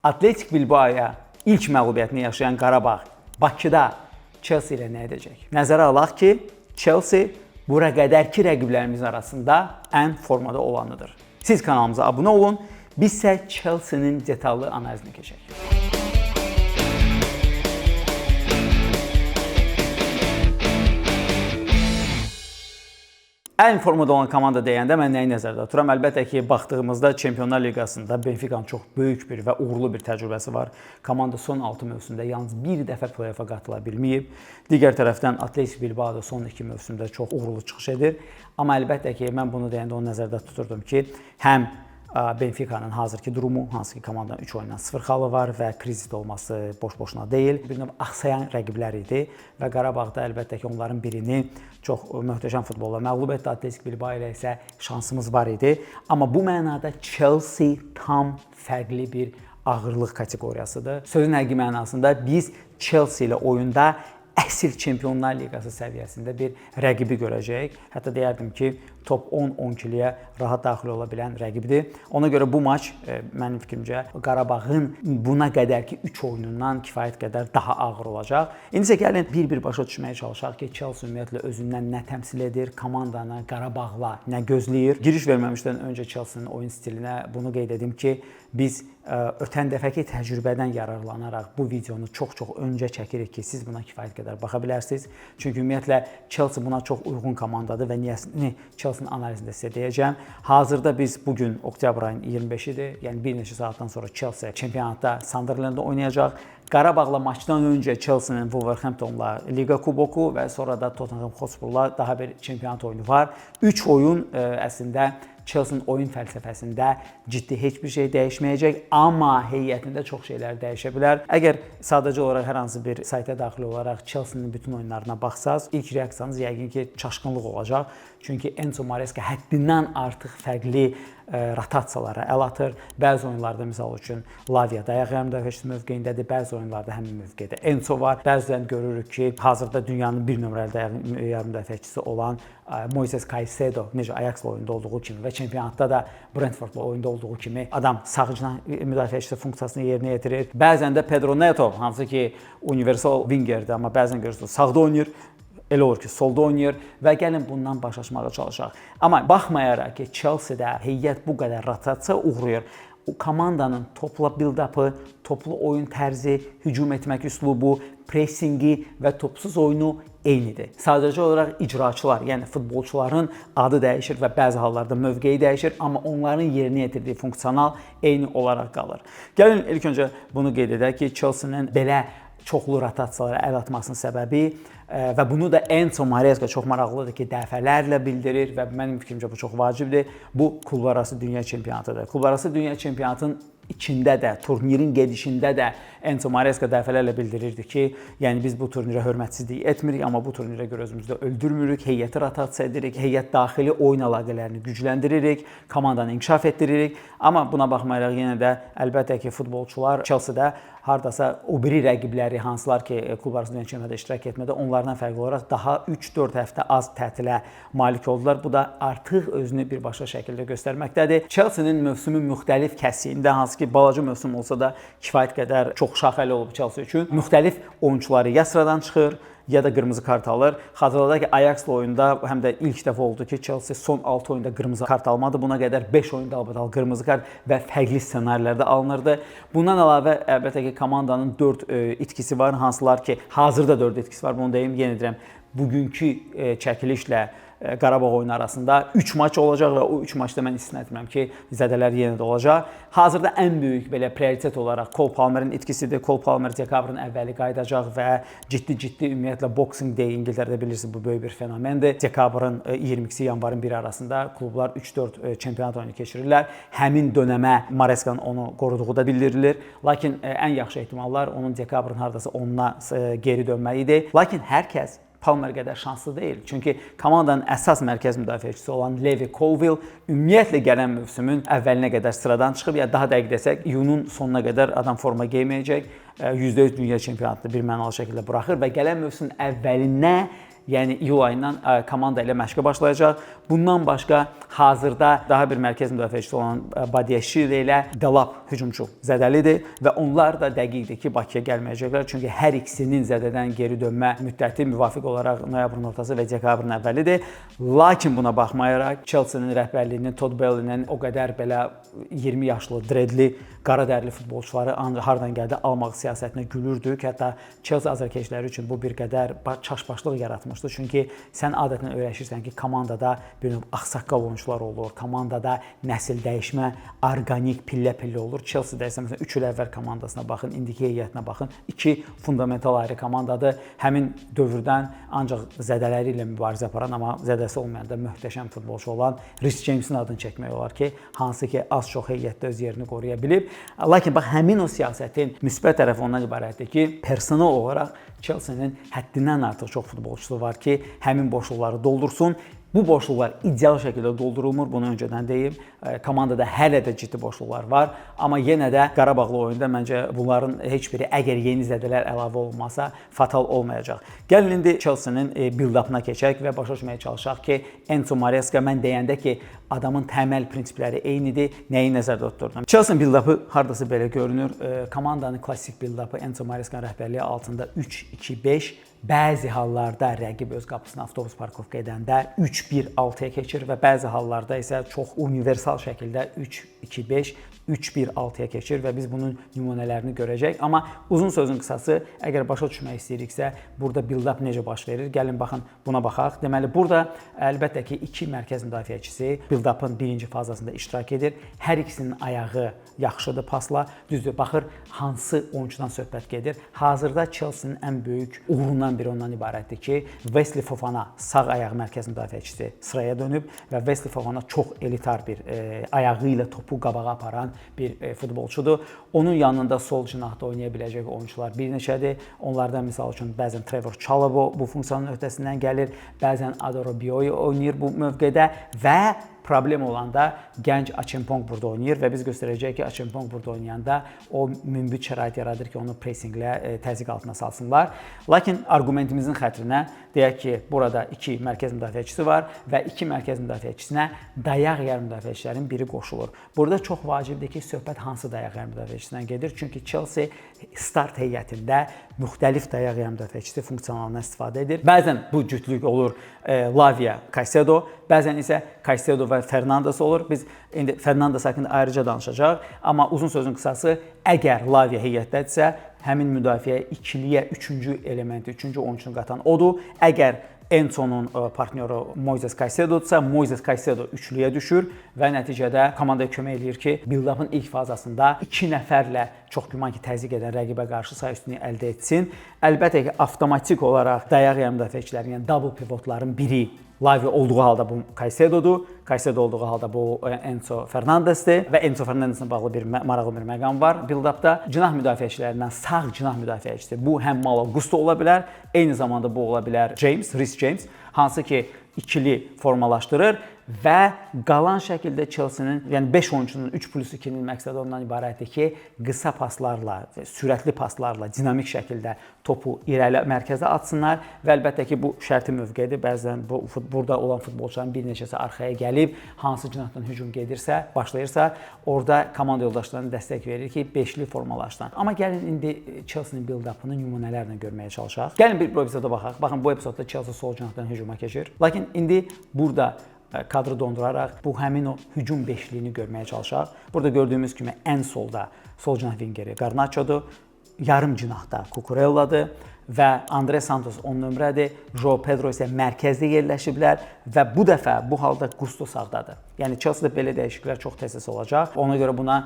Atletik Bilbao'ya ilk məğlubiyyətini yaşayan Qarabağ Bakıda Chelsea ilə nə edəcək? Nəzərə alaq ki, Chelsea bura qədərki rəqiblərimizin arasında ən formada olanıdır. Siz kanalımıza abunə olun, biz isə Chelsea-nin detallı analizini keçək. Ən formada olan komanda deyəndə mən nəyi nəzərdə tuturam? Əlbəttə ki, baxdığımızda Çempionlar Liqasında Benfica'nın çox böyük bir və uğurlu bir təcrübəsi var. Komanda son 6 mövsümdə yalnız bir dəfə play-off'a qatıla bilməyib. Digər tərəfdən Atletik Bilbao da son 2 mövsümdə çox uğurlu çıxış edir. Amma əlbəttə ki, mən bunu deyəndə onu nəzərdə tuturdum ki, həm Benfica'nın hazırki durumu, hansı ki komandanın 3 oyundan 0 xalı var və krizisdə olması boş-boşuna deyil. Bir növ axsayan rəqiblər idi və Qarabağda əlbəttə ki, onların birini çox möhtəşəm futbolla məğlub etdi. Atletik Bilbao ilə isə şansımız var idi. Amma bu mənada Chelsea tam fərqli bir ağırlıq kateqoriyasıdır. Sözün həqiqi mənasında biz Chelsea ilə oyunda əsl Çempionlar Liqası səviyyəsində bir rəqibi görəcəyik. Hətta deyərdim ki, top 10-12-liyə rahat daxil ola bilən rəqibdir. Ona görə bu maç mənim fikrimcə Qarabağın buna qədərki 3 oyunundan kifayət qədər daha ağır olacaq. İndi isə gəlin bir-bir başa düşməyə çalışaq ki, Chelsea ümumiyyətlə özündən nə təmsil edir, komandanı Qarabağla nə gözləyir. Giriş verməmişdən öncə Chelsea-nin oyun stilinə bunu qeyd edim ki, biz ötən dəfəki təcrübədən yararlanaraq bu videonu çox-çox öncə çəkirik ki, siz buna kifayət qədər baxa bilərsiniz. Çünki ümumiyyətlə Chelsea buna çox uyğun komandadır və niyəsini Chelsea-nin analizində sizə deyəcəm. Hazırda biz bugün oktyabr ayının 25-idir. Yəni bir neçə saatdan sonra Chelsea çempionatda Sunderlandda oynayacaq. Qarabağla maçdan öncə Chelsea-nin Wolverhamptonla Liqa kuboku və sonra da Tottenham Hotspurla daha bir çempionat oyunu var. 3 oyun əslində Chelsea-nin oyun fəlsəfəsində ciddi heç bir şey dəyişməyəcək, amma heyətində çox şeylər dəyişə bilər. Əgər sadəcə olaraq hər hansı bir sayta daxil olaraq Chelsea-nin bütün oyunlarına baxsaz, ilk reaksiyanız yəqin ki, çaşqınlıq olacaq. Çünki Enzo Maresca həddindən artıq fərqli rotasiyalara əl atır. Bəzi oyunlarda misal üçün Lavia dayaq yarımdəfəçisi mövqeyindədir, bəzi oyunlarda həmin mövqedə Enzo var. Bəzən görürük ki, hazırda dünyanın bir nömrəli yarımdəfəçisi olan Moises Caicedo necə Ajax-la oyunda olduğu kimi və çempionatda da Brentford-la oyunda olduğu kimi adam sağcı müdafiəçisi funksiyasını yerinə yetirir. Bəzən də Pedro Neto, hansı ki universal wingerdir, amma bəzən görürsünüz sağda oynayır. Elə olur ki, solda oynayır və gəlin bundan başlaşmağa çalışaq. Amma baxmayaraq ki, Chelsea-də heyət bu qədər rotasiya uğrayır. O komandanın topla build-up'ı, toplu oyun tərzi, hücum etmək üslubu, pressingi və topsuz oyunu eynidir. Sadəcə olaraq icraçılar, yəni futbolçuların adı dəyişir və bəzi hallarda mövqeyi dəyişir, amma onların yerinə yetirdiyi funksional eyni olaraq qalır. Gəlin ilk öncə bunu qeyd edək ki, Chelsea-nin belə çoxlu rotasiyalara əl atmasının səbəbi və bunu da Enzo Maresca çox maraqlıdır ki, dəfələrlə bildirir və mənim fikrimcə bu çox vacibdir. Bu klublararası dünya çempionatıdır. Klublararası dünya çempionatının içində də, turnirin gedişində də Enzo Maresca dəfələrlə bildirirdi ki, yəni biz bu turnirə hörmətsizlik etmirik, amma bu turnirə görə özümüzü öldürmürük, heyəti rotasiya edirik, heyət daxili oyun əlaqələrini gücləndiririk, komandanı inkişaf etdiririk. Amma buna baxmayaraq yenə də əlbəttə ki, futbolçular Chelsea-də hardasa o biri rəqibləri hansılar ki, klublararası dünya çempionatında iştirak etmədə onlardan fərqli olaraq daha 3-4 həftə az tətilə malik oldular. Bu da artıq özünü birbaşa şəkildə göstərməkdədir. Chelsea-nin mövsümün müxtəlif kəsiyində, hansı ki, balaca mövsüm olsa da kifayət qədər çox şaxəli olub Chelsea üçün. Müxtəlif oyunçuları ya sıradan çıxır, ya da qırmızı kart alır. Xatırladaq ki, Ajax-la oyunda həm də ilk dəfə oldu ki, Chelsea son 6 oyunda qırmızı kart almadı. Buna qədər 5 oyunda albatal qırmızı kart və fərqli ssenarilərdə alınırdı. Bundan əlavə əlbəttə ki, komandanın 4 itkisi var, hansılar ki, hazırda 4 itkisi var. Bunu deyim, yenə deyirəm, bugünkü çəkilişlə Qarabağ oyunu arasında 3 maç olacaq və o 3 maçda mən istisna etmirəm ki, zədələr yenə də olacaq. Hazırda ən böyük belə prioritet olaraq Cole Palmerin itkisidir. Cole Palmer dekabrın əvvəli qayıdacaq və ciddi ümumiyyətlə Boxing Day İngiltərədə bilirsiniz bu böyük bir fenomendir. Dekabrın 22-si yanvarın 1 arasında klublar 3-4 çempionat oyunu keçirirlər. Həmin dönəmə Maresca'nın onu qoruduğu da bildirilir. Lakin ən yaxşı ehtimallar onun dekabrın hardasa 10-na geri dönməyi idi. Lakin hər kəs Palmer qədər şanslı deyil. Çünki komandanın əsas mərkəz müdafiəçisi olan Levi Colwill ümumiyyətlə gələn mövsümün əvvəlinə qədər sıradan çıxıb, ya daha dəqiq desək, iyunun sonuna qədər adam forma geyməyəcək. %100 dünya çempionatını bir mənalı şəkildə buraxır və gələn mövsümün əvvəlinə yəni iyul ayından komanda ilə məşqə başlayacaq. Bundan başqa hazırda daha bir mərkəz müdafiəçisi olan Badiashile ilə Delap hücumçu zədəlidir və onlar da dəqiqdir ki, Bakıya gəlməyəcəklər. Çünki hər ikisinin zədədən geri dönmə müddəti müvafiq olaraq noyabrın ortası və dekabrın əvvəlidir. Lakin buna baxmayaraq Chelsea-nin rəhbərliyinin Todd Boehly'nin o qədər belə 20 yaşlı, dreadli, qara dərili futbolçuları hardan gəldi almaq siyasətinə gülürdük. Hətta Chelsea azarkeşləri üçün bu bir qədər çaşbaşlıq yaratmışdı. Çünki sən adətən öyrəşirsən ki, komandada bir növ ağsaqqal oyunçular olur. Komandada nəsil dəyişmə orqanik pillə-pillə olur. Chelsea-də isə məsələn 3 il əvvəl komandasına baxın, indiki heyətinə baxın. 2 fundamental ayrı komandadır. Həmin dövrdən ancaq zədələri ilə mübarizə aparan, amma zədəsi olmayan da möhtəşəm futbolçu olan Reece Jamesin adını çəkmək olar ki, hansı ki az-çox heyətdə öz yerini qoruya bilib. Lakin bax, həmin o siyasətin müsbət tərəfi ondan ibarətdir ki, personal olaraq Chelsea-nin həddindən artıq çox futbolçusu var ki, həmin boşluqları doldursun. Bu boşluqlar ideal şəkildə doldurulmur, bunu öncədən deyim. Komandada hələ də ciddi boşluqlar var, amma yenə də Qarabağlı oyunda məncə bunların heç biri əgər yeni zədələr əlavə olmasa fatal olmayacaq. Gəlin indi Chelsea-nin build-up'ına keçək və başa düşməyə çalışaq ki, Enzo Maresca mən deyəndə ki, adamın təməl prinsipləri eynidir, nəyi nəzərdə tuturdum. Chelsea-nin build-up'ı hardasa belə görünür. Komandanın klassik build-up'ı Enzo Maresca'nın rəhbərliyi altında 3-2-5, bəzi hallarda rəqib öz qapısına avtobus parkovka edəndə 3-1-6-ya keçir və bəzi hallarda isə çox universal şəkildə 3-2-5, 3-1-6-ya keçir və biz bunun nümunələrini görəcəyik. Amma uzun sözün qısası, əgər başa düşmək istəyiriksə, burada build-up necə baş verir? Gəlin baxın, buna baxaq. Deməli, burada əlbəttə ki, 2 mərkəz müdafiəçisi build-up'ın birinci fazasında iştirak edir. Hər ikisinin ayağı yaxşıdır pasla. Düzdür, baxır hansı oyuncudan söhbət gedir. Hazırda Chelsea-nin ən böyük uğurundan biri ondan ibarətdir ki, Wesley Fofana sağ ayaq mərkəz müdafiəçisi sıraya dönüb və Wesley Fofana çox elitar bir ayağı ilə topu qabağa aparan bir futbolçudur. Onun yanında sol cinahda oynaya biləcək oyuncular bir neçədir. Onlardan misal üçün bəzən Trevor Chalobah bu funksiyonun öhdəsindən gəlir, bəzən Adoro Bioy oynayır bu mövqedə və problem olanda gənc Achimpong burada oynayır və biz göstərəcəyik ki, Achimpong burada oynayanda o münbit şərait yaradır ki, onu pressinglə təzyiq altına salsınlar. Lakin argumentimizin xətrinə deyək ki, burada 2 mərkəz müdafiəçisi var və 2 mərkəz müdafiəçisinə dayaq yer müdafiəçilərin biri qoşulur. Burada çox vacibdir ki, söhbət hansı dayaq yer müdafiəçisindən gedir. Çünki Chelsea start heyətində müxtəlif dayaq yer müdafiəçisi funksiyonlarından istifadə edir. Bəzən bu cütlük olur Lavia, Caicedo, bəzən isə Caicedo və Fernandes olur. Biz indi Fernandes haqqında ayrıca danışacağıq. Amma uzun sözün qısası, əgər Lavia heyətdədirsə, həmin müdafiəyə ikiliyə 3-cü elementi, 3-cü oyunçunu qatan odur. Əgər Enzonun partnyoru Moises Caicedo'dursa, Moises Caicedo üçlüyə düşür və nəticədə komandaya kömək eləyir ki, build-up'ın ilk fazasında 2 nəfərlə çox güman ki, təzyiq edən rəqibə qarşı say üstünlüyü əldə etsin. Əlbəttə ki, avtomatik olaraq dayaq yer müdafiəçilərin, yəni double pivotların biri Lavia olduğu halda bu Caicedo'dur. Caicedo olduğu halda bu Enzo Fernandes'dir və Enzo Fernandes'lə bağlı bir maraqlı bir məqam var build-up'da. Cinah müdafiəçilərindən sağ cinah müdafiəçisi. Bu həm Malo Gusto ola bilər, eyni zamanda bu ola bilər Reece James, hansı ki ikili formalaşdırır və qalan şəkildə Chelsea-nin, yəni 5 oyunçunun 3+2-nin məqsədi ondan ibarətdir ki, qısa paslarla, sürətli paslarla, dinamik şəkildə topu irəli mərkəzə atsınlar və əlbəttə ki, bu şərti mövqedir. Bəzən burada olan futbolçuların bir neçəsi arxaya gəlib, hansı cinahdan hücum gedirsə, başlayırsa, orada komanda yoldaşlarına dəstək verir ki, 5-li formalaşsın. Amma gəlin indi Chelsea-nin build-up'ını nümunələrlə görməyə çalışaq. Gəlin bir epizoda baxaq. Baxın, bu epizodda Chelsea sol cinahdan hücuma keçir. Lakin indi burada kadrı donduraraq bu həmin o hücum beşliyini görməyə çalışaq. Burada gördüyümüz kimi ən solda sol cinah vingeri Garnacho'dur, yarım cinahda Cucurelladır və Andre Santos 10 nömrədir. João Pedro isə mərkəzdə yerləşiblər və bu dəfə bu halda Gusto sağdadır. Yəni Chelsea-də belə dəyişikliklər çox tez-tez olacaq. Ona görə buna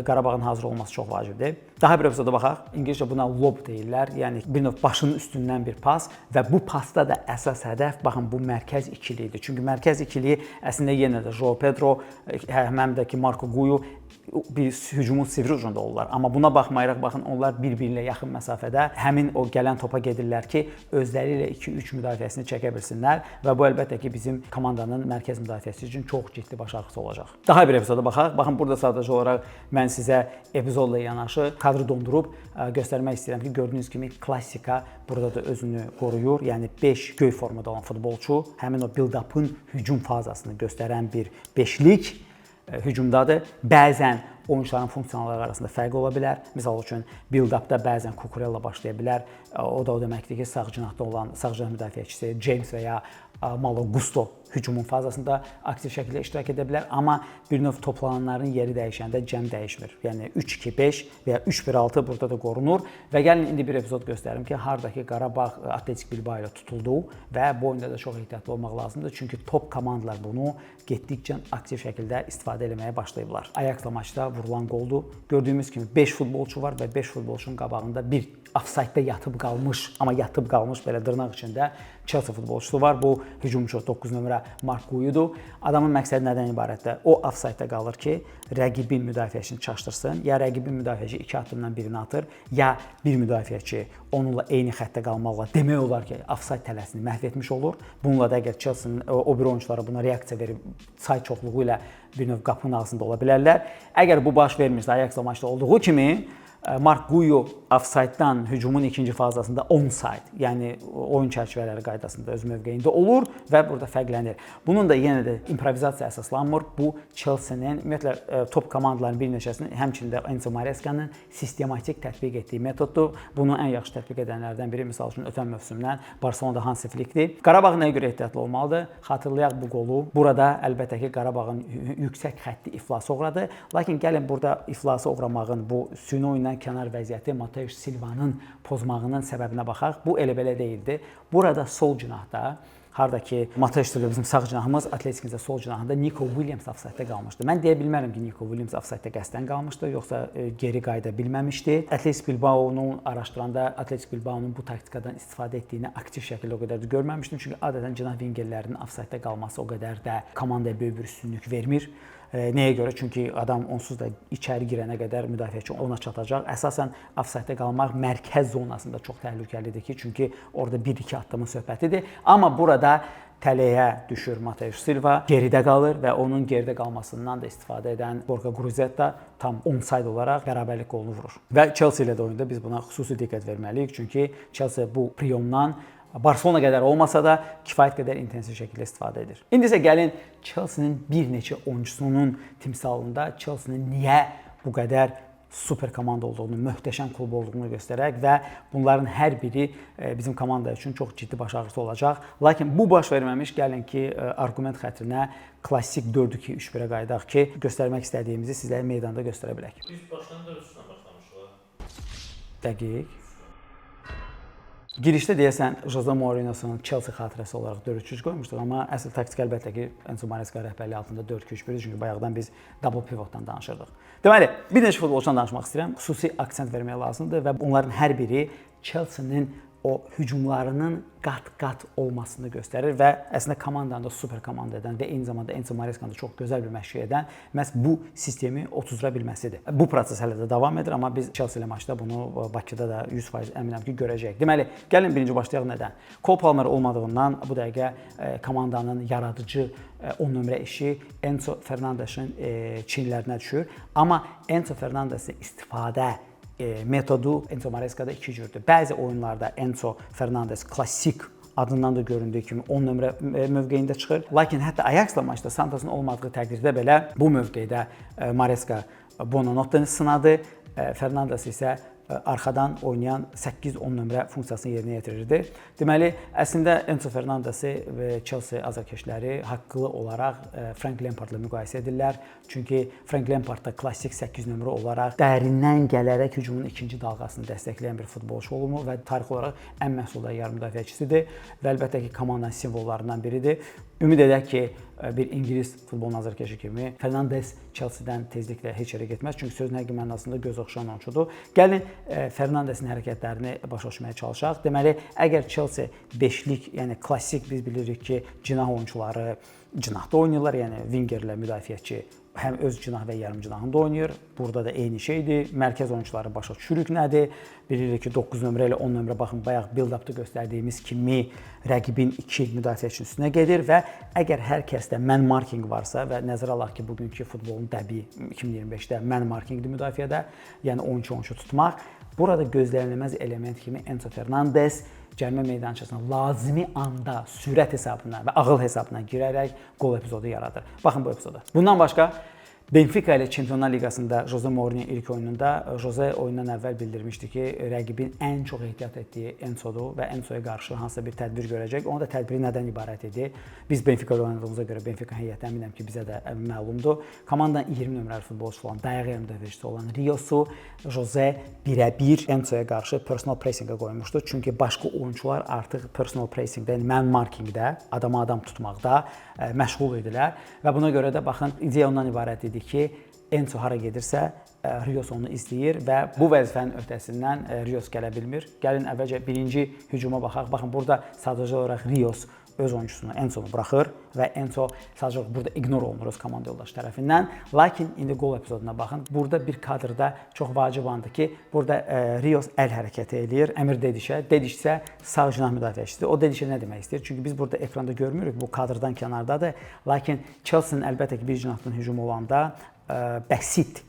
Qarabağın hazır olması çox vacibdir. Daha bir epizoda baxaq. İngiliscə buna lob deyirlər. Yəni bir növ başının üstündən bir pas və bu pasda da əsas hədəf baxın bu mərkəz ikili idi. Çünki mərkəz ikiliyi əslində yenə də João Pedro, həm də ki Marco Guiu bir hücumun sivri ucunda olurlar. Amma buna baxmayaraq baxın onlar bir-birinə yaxın məsafədə həmin o gələn topu topa gedirlər ki, özləri ilə 2-3 müdafiəsini çəkə bilsinlər və bu əlbəttə ki, bizim komandanın mərkəz müdafiəsi üçün çox ciddi baş ağrısı olacaq. Daha bir epizoda baxaq. Baxın, burada sadəcə olaraq mən sizə epizodla yanaşı kadrı dondurub göstərmək istəyirəm ki, gördüyünüz kimi klassika burada da özünü qoruyur. Yəni 5 göy formada olan futbolçu həmin o build-up'ın hücum fazasını göstərən bir beşlik hücumdadır. Bəzən oyunçuların funksiyaları arasında fərq ola bilər. Misal üçün build-up'da bəzən Cucurella başlaya bilər. O da o deməkdir ki, sağ cinahda olan sağ cinah müdafiəçisi James və ya Malo Gusto hücumun fazasında aktiv şəkildə iştirak edə bilər. Amma bir növ toplananların yeri dəyişəndə cəm dəyişmir. Yəni 3-2-5 və ya 3-1-6 burada da qorunur. Və gəlin indi bir epizod göstərim ki, hardakı Qarabağ Atletik Bilbao ilə tutuldu və bu oyunda da çox ehtiyatlı olmaq lazımdır. Çünki top komandalar bunu getdikcə aktiv şəkildə istifadə etməyə başlayıblar. Ajaxla maçda vurulan qoldur. Gördüyümüz kimi 5 futbolçu var və 5 futbolçunun qabağında bir ofsaydda yatıb qalmış belə dırnaq içində Chelsea futbolçusu var. Bu hücumçu 9 nömrə Mark Guyudur. Adamın məqsədi nədən ibarətdir? O ofsaydda qalır ki, rəqibin müdafiəçini çaşdırsın. Ya rəqibin müdafiəçi 2 addımdan birini atır, ya bir müdafiəçi onunla eyni xəttə qalmaqla demək olar ki, ofsayd tələsini məhv etmiş olur. Bununla da əgər Chelsea-nin o bir oyunçuları buna reaksiya verib say çoxluğu ilə bir növ qapının ağzında ola bilərlər. Əgər bu baş vermirsə, Ajaxla maçda olduğu kimi Mark Guyo ofsayddan hücumun ikinci fazasında onside, yəni oyun çərçivələri qaydasında öz mövqeyində olur və burada fərqlənir. Bunun da yenə də improvizasiya əsaslanmır. Bu Chelsea-nin ümumiyyətlə top komandaların bir neçəsinin, həmçində Enzo Maresca'nın sistematik tətbiq etdiyi metoddur. Bunu ən yaxşı tətbiq edənlərdən biri misal üçün ötən mövsümdən Barcelonada Hansi Flickdir. Qarabağ nəyə görə ehtiyatlı olmalıdır? Xatırlayaq bu qolu. Burada əlbəttə ki, Qarabağın yüksək xətti iflasa uğradı. Lakin gəlin burada iflasa uğramağın bu süni oyundan kənar vəziyyəti Mateus Silva'nın pozmağının səbəbinə baxaq. Bu elə-belə deyildi. Burada sol cinahda, hardakı Mateus Silva bizim sağ cinahımız, Atletikin sol cinahında Nico Williams ofsaydda qalmışdı. Mən deyə bilmərəm ki, Nico Williams ofsaydda qəsdən qalmışdı, yoxsa geri qayıda bilməmişdi. Atletik Bilbao'nu araşdıranda Atletik Bilbao'nun bu taktikadan istifadə etdiyini aktiv şəkildə o qədər də görməmişdim. Çünki adətən cinah vingerlərinin ofsaydda qalması o qədər də komandaya böyük bir üstünlük vermir. Nəyə görə? Çünki adam onsuz da içəri girənə qədər müdafiəçi ona çatacaq. Əsasən ofsaydda qalmaq mərkəz zonasında çox təhlükəlidir ki, çünki orada 1-2 addımın söhbətidir. Amma burada tələyə düşür Mateus Silva, geridə qalır və onun geridə qalmasından da istifadə edən Borja Cruzetta tam onside olaraq bərabərlik qolunu vurur. Və Chelsea ilə də oyunda biz buna xüsusi diqqət verməliyik, çünki Chelsea bu priyomdan Barcelona qədər olmasa da kifayət qədər intensiv şəkildə istifadə edir. İndi isə gəlin Chelsea-nin bir neçə oyuncusunun timsalında Chelsea-nin niyə bu qədər super komanda olduğunu, möhtəşəm klub olduğunu göstərək və bunların hər biri bizim komanda üçün çox ciddi baş ağrısı olacaq. Lakin bu baş verməmiş, gəlin ki, arqument xətrinə klassik 4-2-3-1-ə qayıdaq ki, göstərmək istədiyimizi sizlərə meydanda göstərə bilək. Biz başdan da üstünə başlamışlar. Dəqiq. Girişdə deyəsən Jose Mourinho'nun Chelsea xatirəsi olaraq 4-3-3 qoymuşduq, amma əsl taktik əlbəttə ki, Enzo Maresca rəhbərliyi altında 4-2-3-1-dir, çünki bayaqdan biz double pivotdan danışırdıq. Deməli, bir neçə futbolçudan danışmaq istəyirəm. Xüsusi aksent vermək lazımdır və onların hər biri Chelsea-nin o hücumlarının qat-qat olmasını göstərir və əslində komandanı da super komanda edən və eyni zamanda Enzo Marescanı da çox gözəl bir məşq edən məhz bu sistemi otuzdura bilməsidir. Bu proses hələ də davam edir, amma biz Chelsea ilə maçda bunu Bakıda da 100% əminəm ki, görəcəyik. Deməli, gəlin birinci başlayaq nədən? Cole Palmer olmadığından bu dəqiqə komandanın yaradıcı 10 nömrə işi Enzo Fernandes'in çiyinlərinə düşür. Amma Enzo Fernandes'in istifadə metodu Enzo Maresca'da iki cürdür. Bəzi oyunlarda Enzo Fernandes klassik adından da göründüyü kimi 10 nömrə mövqeyində çıxır. Lakin hətta Ajaxla maçda Santos'un olmadığı təqdirdə belə bu mövqeydə Maresca Buonanotteni sınadı. Fernandes isə arxadan oynayan 8-10 nömrə funksiyasını yerinə yetirirdi. Deməli, əslində Enzo Fernandesi və Chelsea azarkeşləri haqqlı olaraq Frank Lampardla müqayisə edirlər. Çünki Frank Lampard da klassik 8 nömrə olaraq dərindən gələrək hücumun ikinci dalğasını dəstəkləyən bir futbolçu olub və tarix olaraq ən məhsuldar yarım müdafiəçisidir və əlbəttə ki, komandanın simvollarından biridir. Ümid edək ki, bir İngilis futbol nazirkeşi kimi Fernandes Chelsea-dən tezliklə heç yerə getməz. Çünki sözün həqiqi mənasında göz oxşayan oyunçudur. Gəlin Fernandesin hərəkətlərini başa düşməyə çalışaq. Deməli, əgər Chelsea beşlik, yəni klassik biz bilirik ki, cinah oyunçuları cinahda oynayırlar, yəni wingerlə müdafiəçi həm öz cinah və yarım cinahında oynayır. Burada da eyni şeydir. Mərkəz oyunçuları başa düşürük nədir? Bilirik ki, 9 nömrə ilə 10 nömrə baxın, bayaq build-upda göstərdiyimiz kimi rəqibin 2 müdafiəçinin üstünə gedir və əgər hər kəsdə man marking varsa və nəzərə alaq ki, bugünkü futbolun təbii 2025-də man markingdir müdafiədə, yəni oyunçu tutmaq. Burada gözlənilməz element kimi Enzo Fernandez cərimə meydançasına lazımi anda sürət hesabına və ağıl hesabına girərək qol epizodu yaradır. Baxın bu epizoda. Bundan başqa Benfica ilə Çempionlar Liqasında Jose Mourinho ilk oyununda Jose oyundan əvvəl bildirmişdi ki, rəqibin ən çox ehtiyat etdiyi Enzodur və Enzoya qarşı hansısa bir tədbir görəcək. Onun da tədbiri nədən ibarət idi? Biz Benfica ilə oynadığımıza görə Benfica heyəti əminəm ki, bizə də məlumdur. Komandanın 20 nömrəli futbolçusu olan, dayaq yarım müdafiəçisi olan Riosu Jose birə-bir Enzoya qarşı personal pressingə qoymuşdu. Çünki başqa oyunçular artıq personal pressingdə, yəni man markingdə, adama adam tutmaqda məşğul idilər və buna görə də baxın, ideya ondan ibarət idi ki, Enzo hara gedirsə, Rios onu izləyir və bu vəzifənin öhdəsindən Rios gələ bilmir. Gəlin əvvəlcə birinci hücuma baxaq. Baxın, burada sadəcə olaraq Rios öz oyunçusunu, Enzonu buraxır və Enzo sadəcə burada ignore olunur öz komanda yoldaşı tərəfindən. Lakin indi qol epizoduna baxın. Burada bir kadrda çox vacib andır ki, burada Rios əl hərəkəti eləyir Əmir Dedişə. Dediş isə sağ cinah müdafiəçisidir. O Dedişə nə demək istəyir? Çünki biz burada ekranda görmürük, bu kadrdan kənardadır. Lakin Chelsea-nin əlbəttə ki, bir cinahdan hücum olanda bəsit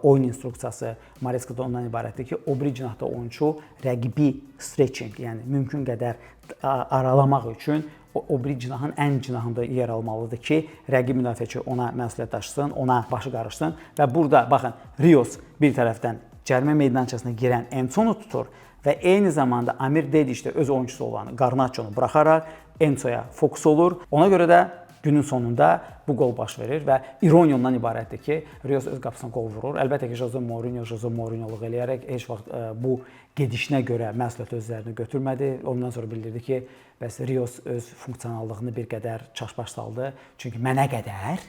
oyun instruksiyası Mareskada ondan ibarətdir ki, o bir cinahda oyunçu rəqibi stretching, yəni mümkün qədər aralamaq üçün o bir cinahın ən cinahında yer almalıdır ki, rəqib müdafiəçi ona məsuliyyət daşısın, ona başı qarışsın və burada baxın, Rios bir tərəfdən cərimə meydançasına girən Enzonu tutur və eyni zamanda Amir Dediş də öz oyunçusu olan Garnachonu buraxaraq Enzoya fokus olur. Ona görə də günün sonunda bu qol baş verir və ironiya ondan ibarətdir ki, Rios öz qapısına qol vurur. Əlbəttə ki, Jose Mourinho-luq eləyərək heç vaxt bu gedişinə görə məsuliyyət özlərini götürmədi. Ondan sonra bildirdi ki, bəs Rios öz funksionallığını bir qədər çaşbaş saldı. Çünki mənə qədər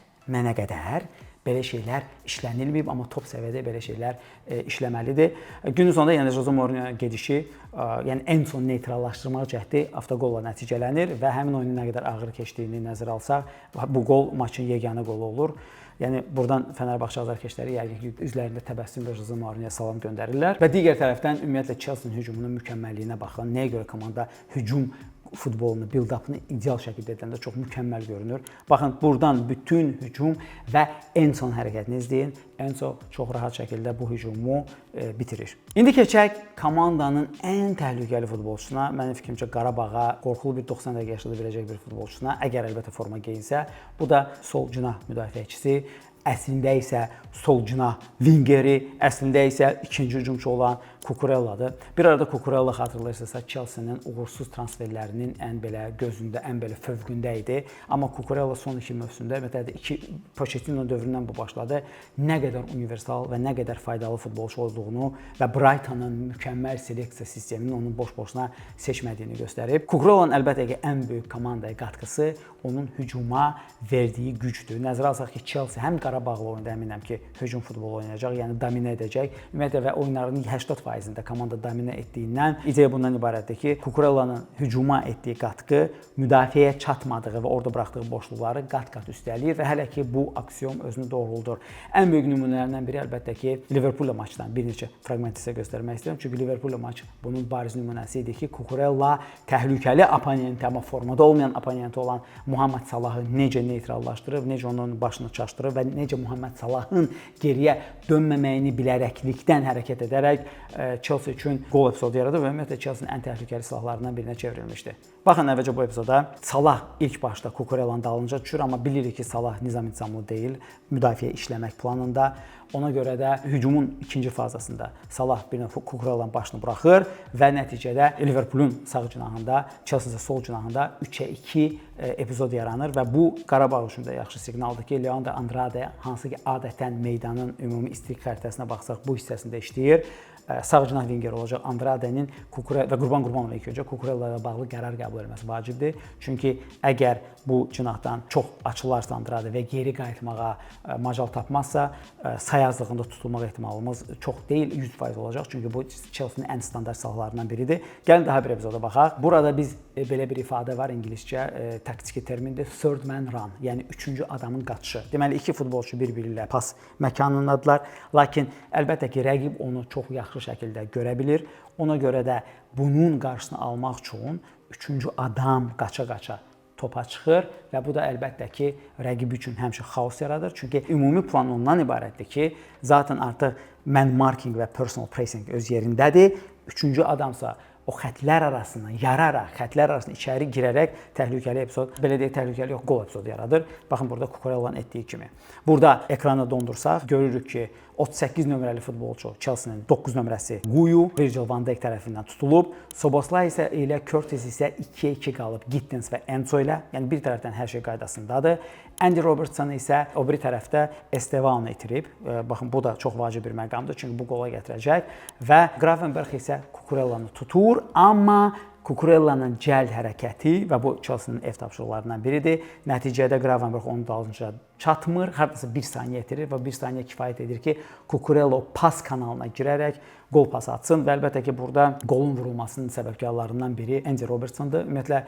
belə şeylər işlənilməyib, amma top səviyyədə belə şeylər işləməlidir. Günün sonunda yəni Jose Mourinho gedişi, yəni Enzonu neytrallaşdırmaq cəhdi avtoqolla nəticələnir və həmin oyunun nə qədər ağır keçdiyini nəzərə alsaq, bu qol maçın yeganə qolu olur. Yəni buradan Fenerbahçe azarkeşləri yəqin ki, üzlərində təbəssüm və Jose Mourinhoya salam göndərirlər. Və digər tərəfdən ümumiyyətlə Chelsea-nin hücumunun mükəmməlliyinə baxın. Nəyə görə komanda hücum futbolunu, build-up'ını ideal şəkildə edəndə çox mükəmməl görünür. Baxın, buradan bütün hücum və Enzonun hərəkətini izləyin. Enzo çox rahat şəkildə bu hücumu bitirir. İndi keçək komandanın ən təhlükəli futbolçusuna, mənim fikrimcə Qarabağa qorxulu bir 90 dəqiqə yaşada biləcək bir futbolçusuna, əgər əlbəttə forma geyinsə, bu da sol cinah müdafiəçisi, əslində isə sol cinah wingeri, əslində isə ikinci hücumçu olan Cucurelladır. Bir arada Cucurella xatırlayırsınızsa Chelsea-nin uğursuz transferlərinin ən belə gözündə, ən belə fövqündə idi. Amma Cucurella son 2 mövsümdə, ümumiyyətlə Pochettino dövründən bu başladı, nə qədər universal və nə qədər faydalı futbolçu olduğunu və Brightonun mükəmməl seleksiya sisteminin onun boş-boşuna seçmədiyini göstərib. Cucurella'nın əlbəttə ki, ən böyük komandaya qatqısı onun hücuma verdiyi gücdür. Nəzərə alsaq ki, Chelsea həm Qarabağla oyunda əminəm ki, hücum futbolu oynayacaq, yəni dominə edəcək. Ümumiyyətlə və oyunlarının 80%-də komanda dominə etdiyindən ideya bundan ibarətdir ki, Cucurella'nın hücuma etdiyi qatqı müdafiəyə çatmadığı və orada buraxdığı boşluqları qat-qat üstələyir və hələ ki bu aksiom özünü doğruldur. Ən böyük nümunələrindən biri əlbəttə ki, Liverpool maçdan bir neçə fraqment sizə göstərmək istəyirəm. Çünki Liverpool maçı bunun bariz nümunəsi idi ki, Cucurella təhlükəli oponenti, amma formada olmayan oponenti olan Muhammed Salahı necə neytrallaşdırıb, necə onun başını çaşdırıb və necə Muhammed Salahın geriyə dönməməyini bilərəklikdən hərəkət edərək Chelsea üçün qol epizodu yaradıb və ümumiyyətlə Chelsea-nin ən təhlükəli silahlarından birinə çevrilmişdi. Baxın əvvəlcə bu epizoda Salah ilk başda Cucurella'nın dalınca düşür, amma bilirik ki, Salah nizam-intizamlı deyil, müdafiə işləmək planında. Ona görə də hücumun ikinci fazasında Salah bir növ Cucurella'nın başını buraxır və nəticədə Liverpoolun sağ cinahında, Chelsea-nin sol cinahında 3-2 epizod yaranır və bu Qarabağ üçün də yaxşı siqnaldır ki, Leandro Andrade hansı ki adətən meydanın ümumi istilik xəritəsinə baxsaq bu hissəsində işləyir. sağ cinah vinger olacaq Andrade'nin və Qurban Qurbanova ilk öncə Kukurella ilə bağlı qərar qəbul etməsi vacibdir. Çünki əgər bu cinahdan çox açılarsa Andrade və geri qayıtmağa macal tapmazsa, sayazlığında tutulmaq ehtimalımız çox deyil, 100% olacaq. Çünki bu Chelsea-nin ən standart silahlarından biridir. Gəlin daha bir epizoda baxaq. Burada biz belə bir ifadə var ingiliscə, taktiki termindir, third man run, yəni üçüncü adamın qaçışı. Deməli, iki futbolçu bir-biri ilə pas məkanındadılar. Lakin əlbəttə ki, rəqib onu çox yaxşı şəkildə görə bilir. Ona görə də bunun qarşısını almaq üçün üçüncü adam qaça-qaça topa çıxır və bu da əlbəttə ki, rəqib üçün həmişə xaos yaradır. Çünki ümumi plan ondan ibarətdir ki, zaten artıq man marking və personal pressing öz yerindədir. Üçüncü adamsa o xətlər arasından yararaq, xətlər arasından içəri girərək təhlükəli epizod, belə deyək, təhlükəli yox, gol epizodu yaradır. Baxın, burada Kukurella'nın etdiyi kimi. Burada ekrana dondursaq, görürük ki, 38 nömrəli futbolçu Chelsea-nin 9 nömrəsi Guyu Virgil van Dijk tərəfindən tutulub. Szoboszlai isə ilə Curtis isə 2-2 qalıb Gittins və Enzo ilə. Yəni bir tərəfdən hər şey qaydasındadır. Andy Robertson isə o biri tərəfdə Estebanı itirib. Baxın, bu da çox vacib bir məqamdır, çünki bu qola gətirəcək. Və Gravenberch isə Kukurella'nı tutur, amma Kukurella'nın cəld hərəkəti və bu Chelsea-nin ev tapşırıqlarından biridir. Nəticədə Gravenberch onun dalınca çatmır, hardasa 1 saniyə itirir və 1 saniyə kifayət edir ki, Kukurella o pas kanalına girərək gol pası atsın və əlbəttə ki, burada qolun vurulmasının səbəbkarlarından biri Andy Robertsondur. Ümumiyyətlə,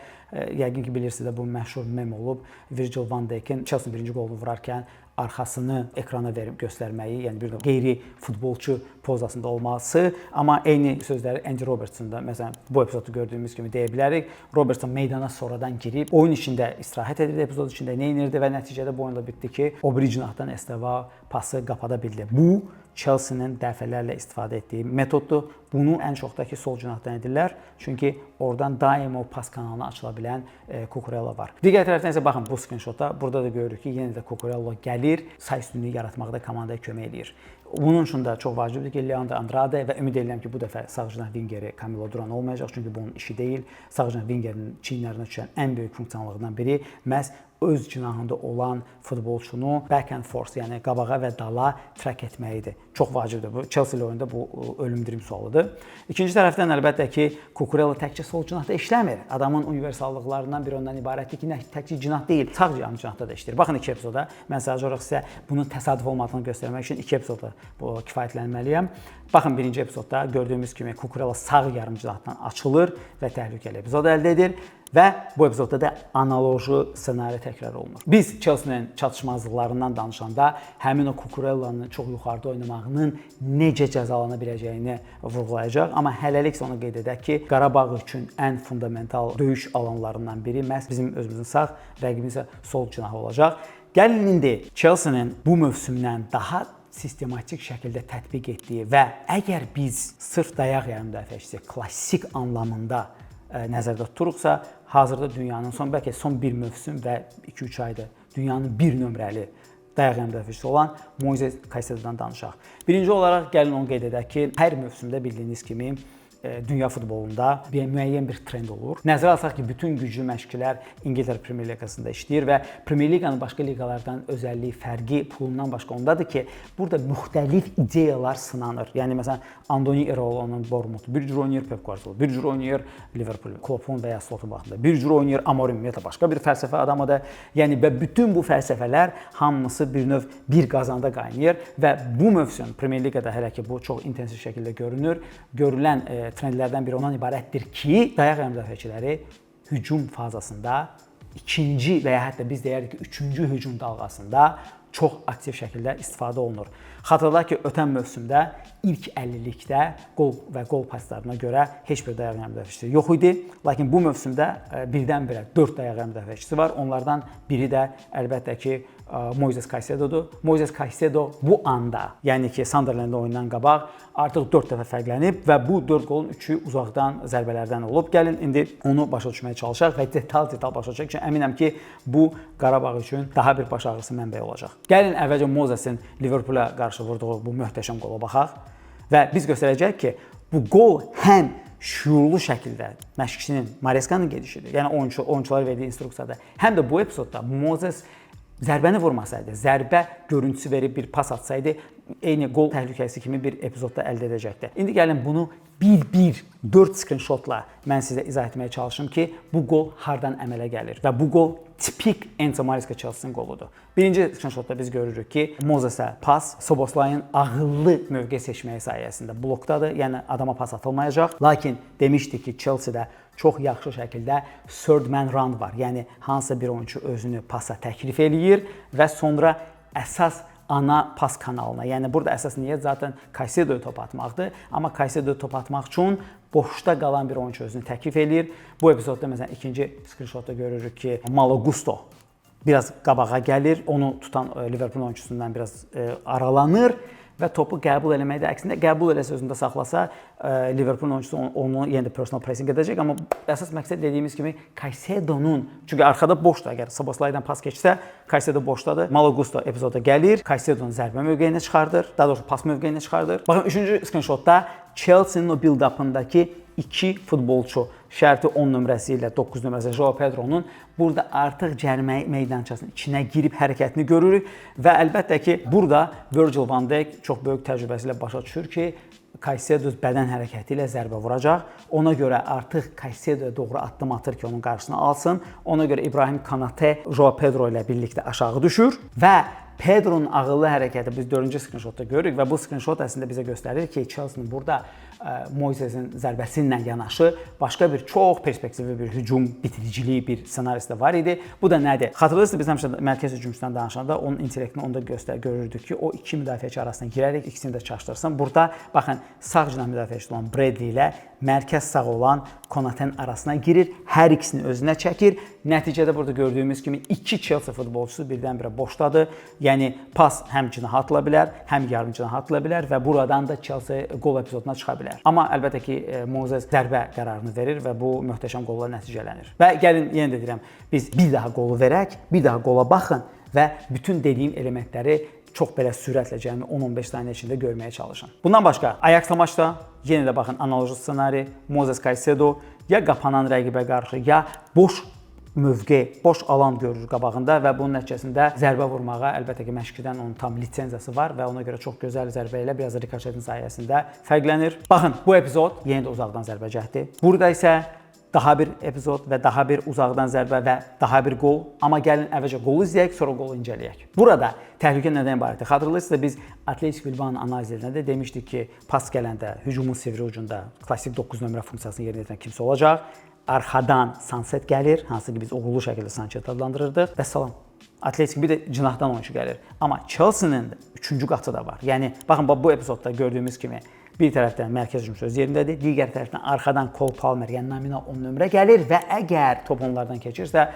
yəqin ki, bilirsiniz də bu məşhur mem olub. Virgil van Dijk'in Chelsea birinci qolunu vurarkən arxasını ekrana verib göstərməyi, yəni bir də qeyri futbolçu pozasında olması, amma eyni sözləri Andy Robertson-da, məsələn, bu epizodu gördüyümüz kimi deyə bilərik. Robertson meydana sonradan girib, oyun içində istirahət edirdi, epizod içində nə edirdi və nəticədə bu oyunla bitdi ki, o biri cinahdan Esteva pası qapada bildi. Bu, Chelsea-nin dəfələrlə istifadə etdiyi metoddur. Bunu ən çox da ki, sol cinahdan edirlər. Çünki oradan daim o pas kanalına açıla bilən Kukurella var. Digər tərəfdən isə baxın bu screenshotda, burada da görürük ki, yenə də Kukurella gəlir, say üstünlüyü yaratmaqda komandaya kömək edir. Bunun üçün də çox vacibdir ki, Leandro Andrade və ümid edirəm ki, bu dəfə sağ cinah vingeri Camilo Duran olmayacaq, çünki bu onun işi deyil. Sağ cinah vingerinin çiyinlərinə düşən ən böyük funksiyonlarından biri məhz öz cinahında olan futbolçunu back and forth, yəni qabağa və dala track etməyidir. Çox vacibdir bu. Chelsea ilə oyunda bu ölüm-dirim sualıdır. İkinci tərəfdən əlbəttə ki, Kukurella təkcə sol cinahda işləmir. Adamın universallıqlarından biri ondan ibarətdir ki, təkcə cinah deyil, sağ cinahda da işləyir. Baxın iki epizoda. Mən sadəcə olaraq sizə bunun təsadüf olmadığını göstərmək üçün iki epizoda bu kifayətlənməliyəm. Baxın birinci epizodda gördüyümüz kimi Kukurella sağ yarım cinahdan açılır və təhlükəli epizod əldə edir. Və bu epizodda da analoji ssenari təkrar olunur. Biz Chelsea-nin çatışmazlıqlarından danışanda həmin o Kukurella'nın çox yuxarıda oynamağının necə cəzalana biləcəyini vurğulayacaq. Amma hələlik onu qeyd edək ki, Qarabağ üçün ən fundamental döyüş alanlarından biri məhz bizim özümüzün sağ, rəqibin isə sol cinahı olacaq. Gəlin indi Chelsea-nin bu mövsümdən daha sistematik şəkildə tətbiq etdiyi və əgər biz sırf dayaq yarımdəfəçisi klassik anlamında nəzərdə tuturuqsa, hazırda dünyanın bəlkə son bir mövsüm və 2-3 ayda dünyanın bir nömrəli dayaq yarımdəfəçisi olan Moises Caicedo'dan danışaq. Birinci olaraq gəlin onu qeyd edək ki, hər mövsümdə bildiyiniz kimi dünya futbolunda müəyyən bir trend olur. Nəzərə alsaq ki, bütün güclü məşqçilər İngiltərə Premyer Liqasında işləyir və Premyer Liqanın başqa liqalardan özəlliyi, fərqi pulundan başqa ondadır ki, burada müxtəlif ideyalar sınanır. Yəni məsələn, Andoni Iraola'nın Bournemouth bir cür oynayır, Pep Guardiola bir cür oynayır, Liverpool, Klopp'un və ya Slot'un vaxtında bir cür oynayır, Amorim ümumiyyətlə başqa bir fəlsəfə adamıdır. Yəni və bütün bu fəlsəfələr hamısı bir növ bir qazanda qaynayır və bu mövsüm Premyer Liqada hələ ki bu çox intensiv şəkildə görünür. Görülən trendlərdən biri ondan ibarətdir ki, dayaq yarımdəfəçiləri hücum fazasında ikinci və ya hətta biz deyərik ki, üçüncü hücum dalğasında çox aktiv şəkildə istifadə olunur. Xatırladaq ki, ötən mövsümdə ilk 50-likdə qol və qol paslarına görə heç bir dayaq yarımdəfəçisi yox idi. Lakin bu mövsümdə birdən-birə 4 dayaq yarımdəfəçisi var. Onlardan biri də əlbəttə ki, Moises Caicedo'dur. Moises Caicedo bu anda, yəni ki, Sunderland'da oyundan qabaq artıq 4 dəfə fərqlənib və bu 4 qolun 3-ü uzaqdan zərbələrdən olub. Gəlin indi onu başa düşməyə çalışaq və detal başa düşək ki, əminəm ki, bu Qarabağ üçün daha bir baş ağrısı mənbəyi olacaq. Gəlin əvvəlcə Moisesin Liverpool'a qarşı vurduğu bu möhtəşəm qola baxaq və biz göstərəcək ki, bu qol həm şüurlu şəkildə məşqçinin Marescanın gedişidir, yəni oyunçulara verdiyi instruksiyada, həm də bu epizodda Moises zərbəni vurmasaydı, zərbə görüntüsü verib bir pas atsaydı, eyni qol təhlükəsi kimi bir epizodda əldə edəcəkdir. İndi gəlin bunu bir 4 screenshotla mən sizə izah etməyə çalışım ki, bu qol hardan əmələ gəlir və bu qol tipik Enzo Maresca Chelsea-nin qoludur. Birinci screenshotda biz görürük ki, Mozesə pas Szoboszlayın ağıllı mövqe seçməyi sayəsində blokdadır, yəni adama pas atılmayacaq. Lakin demişdik ki, Chelsea-də çox yaxşı şəkildə third man run var. Yəni hansısa bir oyunçu özünü pasa təklif eləyir və sonra əsas ana pas kanalına. Yəni burada əsas niyyət zaten Caicedo'ya top atmaqdır. Amma Caicedo'ya top atmaq üçün boşda qalan bir oyunçu özünü təklif eləyir. Bu epizodda məsələn ikinci screenshotda görürük ki, Malo Gusto biraz qabağa gəlir, onu tutan Liverpool oyunçusundan biraz aralanır və topu qəbul eləməkdə əksində qəbul eləsə özündə saxlasa Liverpool oyunçusu onu yenə də personal pressing edəcək, amma əsas məqsəd dediyimiz kimi Caicedo'nun, çünki arxada boşdur, əgər Szoboszlaydan pas keçsə Caicedo boşdadır. Malo Gusto epizoda gəlir, Caicedo'nun zərbə mövqeyinə çıxardır, daha doğrusu pas mövqeyinə çıxardır. Baxın 3-cü screenshotda Chelsea-nin o build-up'ındakı 2 futbolçu şərti 10 nömrəsi ilə 9 nömrəsi João Pedro'nun burada artıq cərimə meydançasının içinə girib hərəkətini görürük və əlbəttə ki, burada Virgil van Dijk çox böyük təcrübəsi ilə başa düşür ki, Caicedo bədən hərəkəti ilə zərbə vuracaq. Ona görə artıq Caicedo'ya doğru addım atır ki, onun qarşısını alsın. Ona görə İbrahim Konate João Pedro ilə birlikdə aşağı düşür və Pedro'nun ağıllı hərəkəti biz 4-cü screenshotda görürük və bu screenshot əslində bizə göstərir ki, Chelsea-nin burada Moisesin zərbəsi ilə yanaşı başqa bir çox perspektivli bir hücum bitiriciliyi bir ssenarisi də var idi. Bu da nədir? Xatırlayırsınız biz həmişə mərkəz hücumçusundan danışanda onun intellektini onda görürdük ki, o iki müdafiəçi arasına girərək ikisini də çaşdırsın. Burada baxın sağ cinah müdafiəçisi olan Bradley ilə mərkəz sağ olan Konate'nin arasına girir, hər ikisini özünə çəkir. Nəticədə burada gördüyümüz kimi iki Chelsea futbolçusu birdən-birə boşdadır. Yəni pas həm cinaha atıla bilər, həm yarım cinaha atıla bilər və buradan da Chelsea qol epizoduna çıxa bilər. Amma əlbəttə ki, Moses zərbə qərarını verir və bu möhtəşəm qolla nəticələnir. Və gəlin yenə də deyirəm, biz bir daha qolu verək, bir daha qola baxın və bütün dediyim elementləri çox belə sürətlə cəmi 10-15 saniyə içində görməyə çalışın. Bundan başqa Ajax-la maçda yenə də baxın analoji ssenari, Moses Caicedo ya qapanan rəqibə qarşı, ya boş mövqe, boş alan görür qabağında və bunun nəticəsində zərbə vurmağa əlbəttə ki, məşqçidən onun tam lisenziyası var və ona görə çox gözəl zərbə ilə biraz rikoşetin sayəsində fərqlənir. Baxın, bu epizod yenə də uzaqdan zərbə cəhdi. Burada isə daha bir epizod və daha bir uzaqdan zərbə və daha bir qol. Amma gəlin əvvəlcə qolu izləyək, sonra qolu incələyək. Burada təhlükə nədən ibarətdir? Xatırlayırsınızsa biz Atletico Bilbao'nun analizlərində də demişdik ki, pas gələndə hücumun sivri ucunda klassik 9 nömrə funksiyasını yerinə yetirən kimsə olacaq. Arxadan Sanset gəlir, hansı ki biz uğurlu şəkildə Sanset adlandırırdıq və salam. Atletico bir də cinahdan oyuncu gəlir. Amma Chelsea-nin 3-cü qatı da var. Yəni baxın bu epizodda gördüyümüz kimi bir tərəfdən mərkəz hücumçusu öz yerindədir, digər tərəfdən arxadan Cole Palmer, yəni nominal 10 nömrə gəlir və əgər top onlardan keçirsə,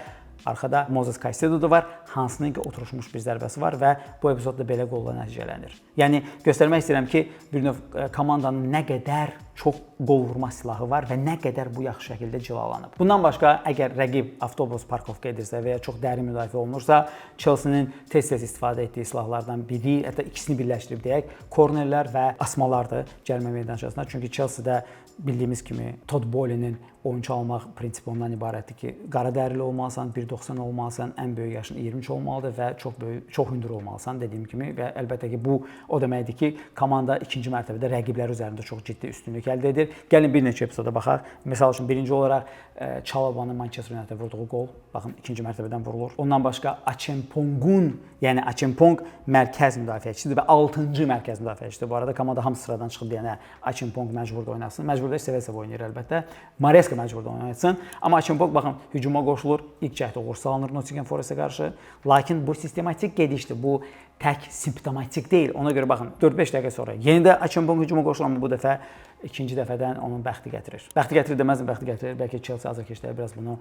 arxada Moses Caicedo da var, hansının ki oturmuş bir zərbəsi var və bu epizodda belə qolla nəticələnir. Yəni göstərmək istəyirəm ki, bir növ komandanın nə qədər çox qol vurma silahı var və nə qədər bu yaxşı şəkildə cilalanıb. Bundan başqa, əgər rəqib avtobus parkovka edirsə və ya çox dərin müdafiə olunursa, Chelsea-nin tez-tez istifadə etdiyi silahlardan biri, hətta ikisini birləşdirib deyək, kornerlər və asmalardır cərimə meydançasında. Çünki Chelsea-də bildiyimiz kimi Todd Bowley'nin oyuncu almaq prinsipi ondan ibarətdir ki, qara dərili olmalısan, 1.90 olmalısan, ən böyük yaşın 23 olmalıdır və çox hündür olmalısan dediyim kimi və əlbəttə ki, bu o deməkdir ki, komanda ikinci mərtəbədə rəqiblər üzərində çox ciddi üstünlük əldə edir. Gəlin bir neçə epizoda baxaq. Məsəl üçün birinci olaraq Chalobah'nın Manchester United vurduğu qol, baxın ikinci mərtəbədən vurulur. Ondan başqa Acheampong'un, yəni Acheampong mərkəz müdafiəçisidir və 6-cı mərkəz müdafiəçisidir. Bu arada komanda hamısı sıradan çıxıb deyənə Acheampong məcburda oynasın. Məcburda seve-seve oynayır əlbəttə. Maresca məcburda oynatsın. Amma Acheampong baxın hücuma qoşulur, ilk cəhdə uğur salınır Nottingham Forest-ə qarşı. Lakin bu sistematik gedişdir. Bu tək simptomatik deyil. Ona görə baxın 4-5 dəqiqə sonra yenə də Acheampong hücuma qoşulur, amma bu dəfə ikinci dəfədən onun bəxti gətirir. Bəxti gətirir deməzdim, bəxti gətirir. Bəlkə Chelsea azarkeşləri biraz bunu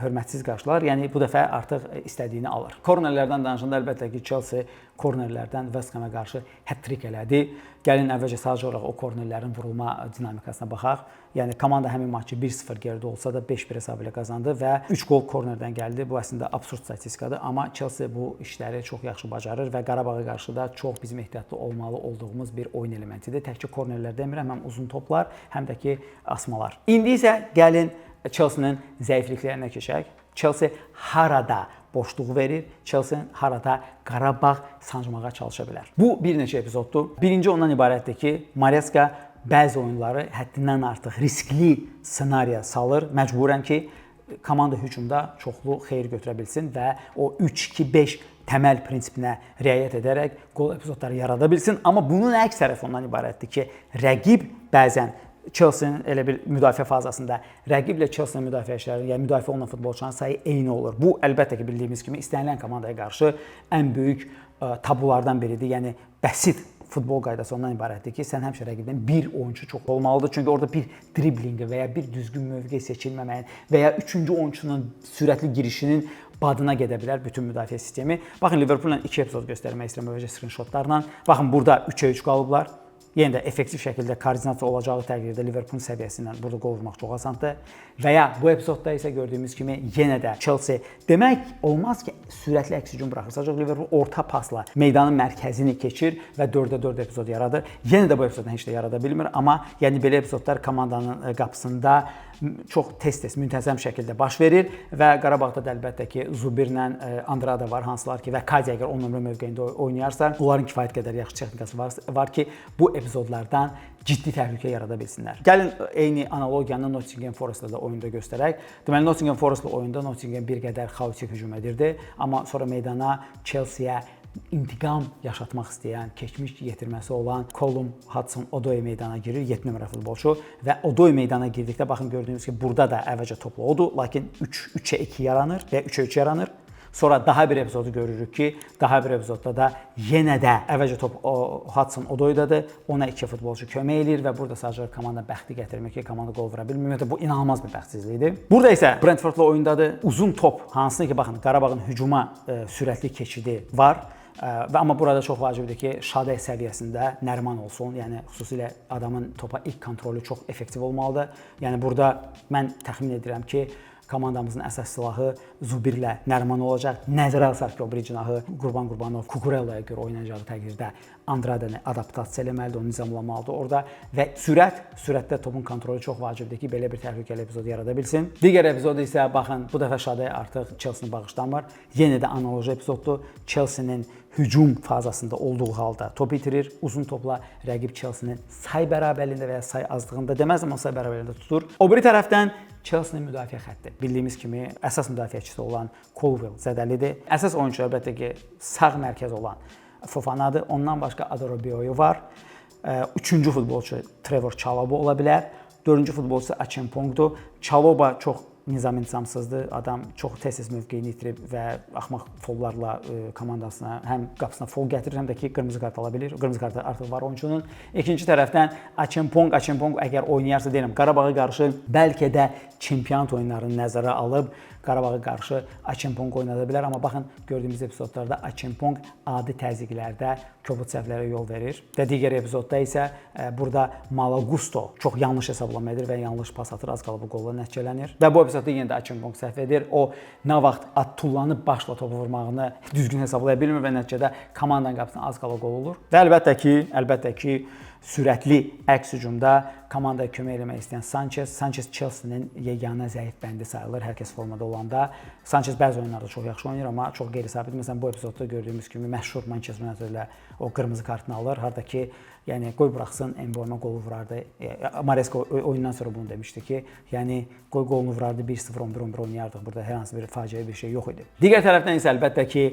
hörmətsiz qarşılar. Yəni bu dəfə artıq istədiyini alır. Kornerlərdən danışanda əlbəttə ki, Chelsea kornerlərdən West Ham'a qarşı hat-trick elədi. Gəlin əvvəlcə sadəcə olaraq o kornerlərin vurulma dinamikasına baxaq. Yəni komanda həmin maçı 1-0 geridə olsa da 5-1 hesabı ilə qazandı və 3 qol kornerdən gəldi. Bu əslində absurd statistikadır, amma Chelsea bu işləri çox yaxşı bacarır və Qarabağa qarşı da çox bizim ehtiyatlı olmalı olduğumuz bir oyun elementidir. Təkcə kornerlər demirəm, həm uzun toplar, həm də ki asmalar. İndi isə gəlin Chelsea-nin zəifliklərinə keçək. Chelsea harada boşluğu verir. Chelsea harada Qarabağ sancmağa çalışa bilər. Bu bir neçə epizoddur. Birinci ondan ibarətdir ki, Maresca bəzi oyunları həddindən artıq riskli ssenariya salır. Məcburən ki, komanda hücumda çoxlu xeyir götürə bilsin və o 3-2-5 təməl prinsipinə riayət edərək qol epizodları yarada bilsin. Amma bunun əks tərəfi ondan ibarətdir ki, rəqib bəzən Chelsea-nin elə bir müdafiə fazasında rəqiblə Chelsea-nin müdafiəçiləri, yəni müdafiə olunan futbolçuların sayı eyni olur. Bu əlbəttə ki, bildiyimiz kimi istənilən komandaya qarşı ən böyük tabulardan biridir. Yəni bəsit futbol qaydası ondan ibarətdir ki, sən həmişə rəqibdən bir oyunçu çox olmalıdır. Çünki orada bir driblinqi və ya bir düzgün mövqe seçilməməyin və ya üçüncü oyunçunun sürətli girişinin badına gedə bilər bütün müdafiə sistemi. Baxın, Liverpool-la 2 epizod göstərmək istəyirəm öncə screenshotlarla. Baxın, burada 3-3 qalıblar. Yenə də effektiv şəkildə koordinasiya olacağı təqdirdə Liverpool səviyyəsindən burada qol vurmaq çox asandır. Və ya bu epizodda isə gördüyümüz kimi yenə də Chelsea demək olmaz ki, sürətli əks hücum buraxır. Sadəcə Liverpool orta pasla meydanın mərkəzini keçir və 4-4 epizod yaradır. Yenə də bu epizoddan heç də yarada bilmir, amma yəni belə epizodlar komandanın qapısında çox tez-tez, müntəzəm şəkildə baş verir və Qarabağda da əlbəttə ki, Zubirlə Andrada var, hansılar ki və Kadi əgər 10 nömrə mövqeyində oynayarsa, onların kifayət qədər yaxşı texnikası var ki, bu epizodlardan ciddi təhlükə yarada bilsinlər. Gəlin eyni analogiyanı Nottingham Forest-la da oyunda göstərək. Deməli, Nottingham Forest-la oyunda Nottingham bir qədər xaotik hücum edirdi, amma sonra meydana Chelsea-yə intiqam yaşatmaq istəyən, keçmiş yetirməsi olan Callum Hudson-Odoi meydana girir, 7 nömrə futbolçu və Odoi meydana girdikdə baxın gördüyünüz ki, burada da əvvəlcə topla odur, lakin 3-2 yaranır və 3-3 yaranır. Sonra daha bir epizodu görürük ki, daha bir epizodda da yenə də əvvəlcə top Hudson-Odoi'dadır, ona 2 futbolçu kömək eləyir və burada sadəcə komanda bəxti gətirmək ki, komanda qol vura bilmir. Ümumiyyətlə, bu inanılmaz bir bəxtsizlikdir. Burada isə Brentfordla oyundadır. Uzun top, hansını ki, baxın, Qarabağın hücuma sürətli keçidi var. Amma burada çox vacibdir ki, Şadəy səviyyəsində Nəriman olsun. Yəni, xüsusilə adamın topa ilk kontrolü çox effektiv olmalıdır. Yəni, burada mən təxmin edirəm ki, komandamızın əsas silahı Zubirlə Nəriman olacaq. Nəzərə alsaq ki, o biri cinahı Qurban Qurbanov Kukurella'ya görə oynayacağı təqdirdə Andradanı adaptasiya eləməlidir, onu nizamlamalıdır orada və sürətdə topun kontrolü çox vacibdir ki, belə bir təhlükəli epizod yarada bilsin. Digər epizodu isə baxın, bu dəfə Şadəy artıq Chelsea-ni bağışlanmır. Yenə də analoji epizoddur. Chelsea-nin hücum fazasında olduğu halda top itirir. Uzun topla rəqib Chelsea-nin say bərabərliyində və ya say azlığında deməz, amma say bərabərliyində tutur. O biri tərəfdən Chelsea-nin müdafiə xətti bildiyimiz kimi əsas müdafiəçisi olan Colwill zədəlidir. Əsas oyunçu əlbəttə ki, sağ mərkəz olan Fofanadır. Ondan başqa Adorobioyu var. 3-cü futbolçu Trevor Chalobah ola bilər. 4-cü futbolçu Achampong'dur. Chalobah çox nizam-intizamsızdır. Adam çox tez-tez mövqeyini itirib və axmaq follarla komandasına həm qapısına fol gətirir, həm də ki, qırmızı kart ala bilir. Qırmızı kartı artıq var oyunçunun. İkinci tərəfdən Achampong əgər oynayarsa deyirəm, Qarabağa qarşı bəlkə də çempionat oyunlarını nəzərə alıb Qarabağa qarşı Achampong oynada bilər. Amma baxın, gördüyümüz epizodlarda Achampong adi təzyiqlərdə kobud səhvlərə yol verir. Və digər epizodda isə burada Malagusto çox yanlış hesablama edir və yanlış pas atır, az qalıb bu qolla nəticələnir. Və bu epizodda yenə də Achampong səhv edir. O nə vaxt tullanıb başla topu vurmağını düzgün hesablaya bilmir və nəticədə komandanın qapısına az qala qol olur. Və əlbəttə ki, sürətli əks hücumda komandaya kömək eləmək istəyən Sanchez Chelsea-nin yeganə zəif bəndi sayılır hər kəs formada olanda. Sanchez bəzi oyunlarda çox yaxşı oynayır, amma çox qeyri-sabit. Məsələn, bu epizodda gördüyümüz kimi məşhur Manchester United ilə o qırmızı kartını alır. Harda ki, yəni qoy buraxsın, Mboma qolu vurardı. Maresca oyundan sonra bunu demişdi ki, yəni qoy qolunu vurardı, 1-0, 11-11 oynayardıq. Burada hər hansı bir faciə bir şey yox idi. Digər tərəfdən isə əlbəttə ki,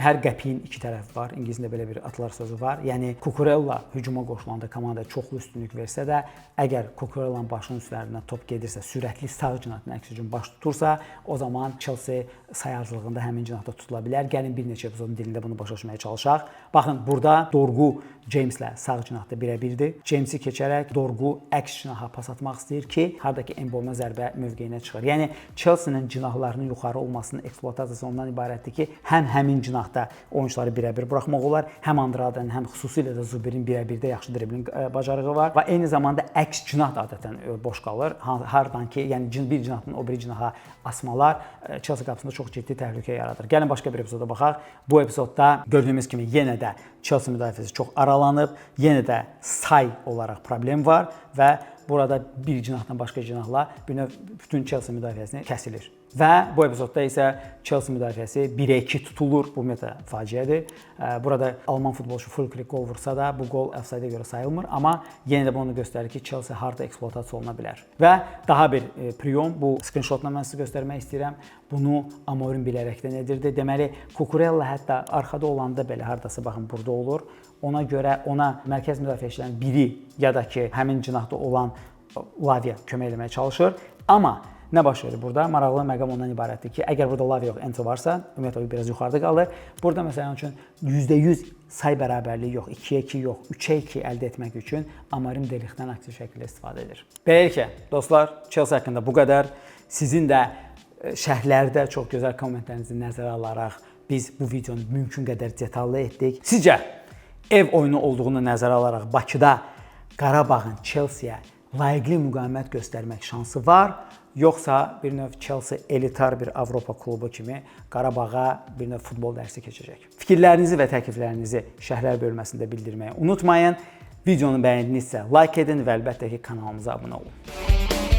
hər qəpiyin iki tərəfi var. İngiliscə belə bir atılar sözü var. Yəni Cucurella hücuma qoşulanda komandaya çoxlu üstünlük versə də, əgər Cucurella'nın başının üstlərindən top gedirsə, sürətli sağ cinahdan əks hücum baş tutursa, o zaman Chelsea sayarlığında həmin cinahda tutula bilər. Gəlin bir neçə epizodun dilində bunu başa düşməyə çalışaq. Baxın, burada Dorgu Jameslə sağ cinahda birə-birdir. Jamesi keçərək Dorgu əks cinaha pas atmaq istəyir ki, hardakı Mboma zərbə mövqeyinə çıxır. Yəni Chelsea-nin cinahlarının yuxarı olmasının eksploatasiyası ondan ibarətdir ki, həm həmin cinahda oyunçuları birə-bir buraxmaq olar, həm Andradanın, həm xüsusilə də Zubirin birə-birdə yaxşı dribling bacarığı var və eyni zamanda əks cinah da adətən boş qalır. Hardan ki, yəni bir cinahdan o biri cinaha asmalar Chelsea qapısında çox ciddi təhlükə yaradır. Gəlin başqa bir epizoda baxaq. Bu epizodda gördüyümüz kimi yenə də Chelsea müdafiəsi çox aralanıb, yenə də say olaraq problem var və burada bir cinahdan başqa cinahla bir növ bütün Chelsea müdafiəsini kəsilir. Və bu epizodda isə Chelsea müdafiəsi 1-2 tutulur. Bu ümumiyyətlə faciədir. Burada Alman futbolçu Füllkrug qol vursa da bu qol ofsayda görə sayılmır, amma yenə də bunu göstərir ki, Chelsea harda eksploatasiya oluna bilər. Və daha bir priyom, bu screenshotla mən sizə göstərmək istəyirəm. Bunu Amorim bilərəkdən edirdi. Deməli, Cucurella hətta arxada olanda belə hardasa baxın burada olur. Ona görə ona mərkəz müdafiəçilərin biri ya da ki, həmin cinahda olan Lavia kömək etməyə çalışır. Amma nə baş verir burada? Maraqlı məqam ondan ibarətdir ki, əgər burada Lavia yox, Ento varsa, ümumiyyətlə o biraz yuxarıda qalır. Burada məsələn üçün %100 say bərabərliyi yox, 2-2 yox, 3-2 əldə etmək üçün Amorim De Ligtdən aktiv şəkildə istifadə edir. Beləliklə, dostlar, Chelsea haqqında bu qədər. Sizin də şərhlərdə çox gözəl kommentlərinizi nəzərə alaraq biz bu videonu mümkün qədər detallı etdik. Sizcə ev oyunu olduğunu nəzərə alaraq Bakıda Qarabağın Chelsea-yə layiqli müqavimət göstərmək şansı var, yoxsa bir növ Chelsea elitar bir Avropa klubu kimi Qarabağa bir növ futbol dərsi keçəcək? Fikirlərinizi və təkliflərinizi şərhlər bölməsində bildirməyi unutmayın. Videonu bəyəndinizsə like edin və əlbəttə ki, kanalımıza abunə olun.